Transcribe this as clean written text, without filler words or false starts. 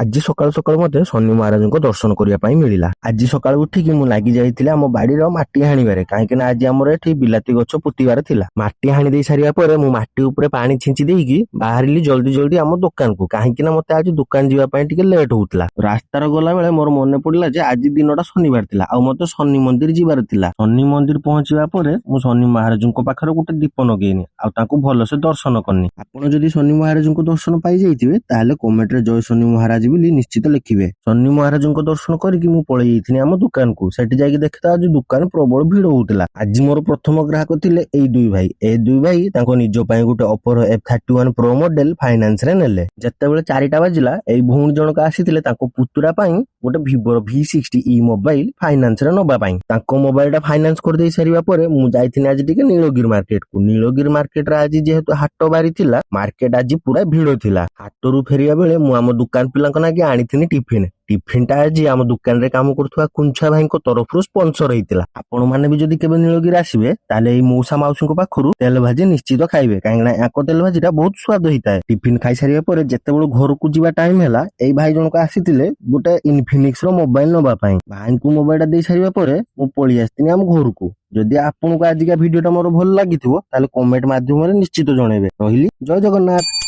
ଆଜି ସକାଳୁ ସକାଳୁ ମତେ ଶନି ମହାରାଜଙ୍କ ଦର୍ଶନ କରିବା ପାଇଁ ମିଳିଲା। ଆଜି ସକାଳୁ ଉଠିକି ମୁଁ ଲାଗି ଯାଇଥିଲି ଆମ ବାଡିର ମାଟି ହାଣିବାରେ, କାହିଁକି ନା ଆଜି ଆମର ଏଠି ବିଲାତି ଗଛ ପୋତିବାର ଥିଲା। ମାଟି ହାଣି ଦେଇ ସାରିବା ପରେ ମୁଁ ମାଟି ଉପରେ ପାଣି ଛିଞ୍ଚି ଦେଇକି ବାହାରିଲି ଜଲ୍ଦି ଜଲ୍ଦି ଆମ ଦୋକାନକୁ, କାହିଁକି ନା ମତେ ଆଜି ଦୋକାନ ଯିବା ପାଇଁ ଟିକେ ଲେଟ୍ ହଉଥିଲା। ରାସ୍ତାର ଗଲା ବେଳେ ମୋର ମନେ ପଡିଲା ଯେ ଆଜି ଦିନଟା ଶନିବାର ଥିଲା ଆଉ ମତେ ଶନି ମନ୍ଦିର ଯିବାର ଥିଲା। ଶନି ମନ୍ଦିର ପହଞ୍ଚିବା ପରେ ମୁଁ ଶନି ମହାରାଜଙ୍କ ପାଖରେ ଗୋଟେ ଦୀପ ଲଗେଇନି ଆଉ ତାଙ୍କୁ ଭଲସେ ଦର୍ଶନ କରିନି। ଆପଣ ଯଦି ଶନି ମହାରାଜଙ୍କ ଦର୍ଶନ ପାଇଯାଇଥିବେ ତାହେଲେ କମେଣ୍ଟରେ ଜୟ ଶନି ମହାରାଜ ବୋଲି ନିଶ୍ଚିତ ଲେଖିବେ। ଶନି ମହାରାଜଙ୍କ ଦର୍ଶନ କରିକି ମୁଁ ପଳେଇ ଯାଇଥିଲି ଆମ ଦୋକାନକୁ। ସେଠି ଯାଇକି ଦେଖିଲା ଆଜି ଦୋକାନ ପ୍ରବଳ ଭିଡ ହଉଥିଲା। ଆଜି ମୋର ପ୍ରଥମ ଗ୍ରାହକ ଥିଲେ ଏଇ ଦୁଇ ଭାଇ। এই ଦୁଇ ଭାଇ ତାଙ୍କ ନିଜ ପାଇଁ ଗୋଟେ ଅପୋର F31 Pro ମଡେଲ ଫାଇନାନ୍ସ ରେ ନେଲେ। ଯେତେବେଳେ 4ଟା ବାଜିଲା ଏଇ ଭଉଣୀ ଜଣକ ଆସିଥିଲେ ତାଙ୍କ ପୁତୁରା ପାଇଁ ଗୋଟେ ଭିଭୋର V60e ମୋବାଇଲ ଫାଇନାନ୍ସ ରେ ନବା ପାଇଁ। ତାଙ୍କ ମୋବାଇଲ ଟା ଫାଇନାନ୍ସ କରିଦେଇ ସାରିବା ପରେ ମୁଁ ଯାଇଥିଲି ଆଜି ଟିକେ ନୀଳଗିରି ମାର୍କେଟକୁ। ନୀଳଗିରି ମାର୍କେଟରେ ଆଜି ଯେହେତୁ ହାଟ ବାରି ଥିଲା, ମାର୍କେଟ ଆଜି ପୁରା ଭିଡ ଥିଲା। ହାଟରୁ ଫେରିବା ବେଳେ ମୁଁ ଆମ ଦୋକାନ ପିଲାଙ୍କ ନାଗି ଆଣିଥିଲି ଟିଫିନଟା ଆଜି ଆମ ଦୋକାନରେ କାମ କରୁଥିବା କୁଞ୍ଛା ଭାଇଙ୍କ ତରଫରୁ ସ୍ପନ୍ସର ହେଇଥିଲା। ଆପଣ ମାନେ ବି ଯଦି କେବେ ନୀଳଗିରି ଆସିବେ ତାହେଲେ ଏଇ ମଉସା ମାଉସୀଙ୍କ ପାଖରୁ ତେଲ ଭାଜି ନିଶ୍ଚିତ ଖାଇବେ, କାହିଁକି ନା ୟାଙ୍କ ତେଲ ଭାଜିଟା ବହୁତ ସ୍ୱାଦ ହେଇଥାଏ। ଟିଫିନ ଖାଇସାରିବା ପରେ ଯେତେବେଳେ ଘରକୁ ଯିବା ଟାଇମ ହେଲା, ଏଇ ଭାଇ ଜଣକ ଆସିଥିଲେ ଗୋଟେ ଇନଫିନିକ୍ସ ର ମୋବାଇଲ ନବା ପାଇଁ। ଭାଇଙ୍କୁ ମୋବାଇଲ ଟା ଦେଇ ସାରିବା ପରେ ମୁଁ ପଳେଇ ଆସିଥିଲି ଆମ ଘରକୁ। ଯଦି ଆପଣଙ୍କୁ ଆଜିକା ଭିଡିଓଟା ମୋର ଭଲ ଲାଗିଥିବ ତାହେଲେ କମେଣ୍ଟ ମାଧ୍ୟମରେ ନିଶ୍ଚିତ ଜଣେଇବେ। ରହିଲି, ଜୟ ଜଗନ୍ନାଥ।